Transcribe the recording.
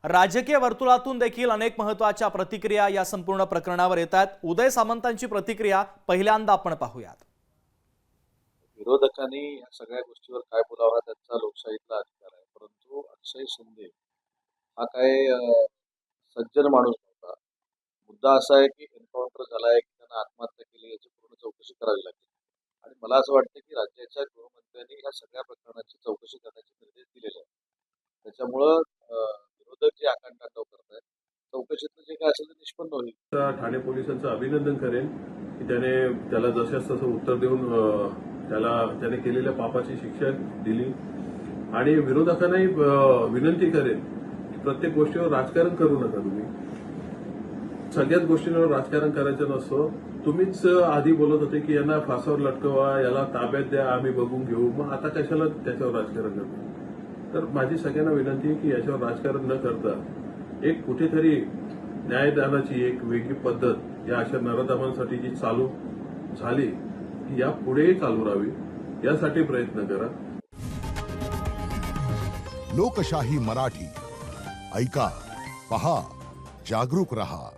राजकीय वर्तुळातून देखील अनेक महत्त्वाच्या प्रतिक्रिया या संपूर्ण प्रकरणावर येतात। उदय सामंतांची प्रतिक्रिया पहिल्यांदा आपण पाहूयात। विरोधकांनी या सगळ्या गोष्टीवर काय बोलावं हा त्यांचा लोकशाहीतला अधिकार आहे, परंतु अक्षय शिंदे हा काय सज्जन माणूस नव्हता। मुद्दा असा आहे की एन्काउंटर झालाय की त्यांना आत्महत्या केली याची पूर्ण चौकशी करावी लागेल आणि मला असं वाटतं की राज्याच्या गृहमंत्र्यांनी या सगळ्या प्रकरणाची चौकशी करण्याचे निर्देश दिलेले आहेत। त्याच्यामुळं विरोधक जे आकांतांडव करतायत चौकशीतलं जे काय असेल ते निष्पन्न होईल। ठाणे पोलिसांचं अभिनंदन करेन की त्याला जशास तसं उत्तर देऊन त्याने केलेल्या पापाची शिक्षा दिली आणि विरोधकांनाही विनंती करेन की प्रत्येक गोष्टीवर राजकारण करू नका। तुम्ही सगळ्याच गोष्टींवर राजकारण करायचं नसतं। तुम्हीच आधी बोलत होते की यांना फासावर लटकवा, याला ताब्यात द्या, आम्ही बघून घेऊ, मग आता कशाला त्याच्यावर राजकारण करतो? तर माझी सगळ्यांना विनंती आहे की याच्यावर राजकारण न करता एक कुठेतरी न्यायदानाची एक वेगळी पद्धत या अशा नराधमांसाठी जी चालू झाली ती या पुढेही चालू राहावी यासाठी प्रयत्न करा। लोकशाही मराठी ऐका, पहा, जागरूक रहा।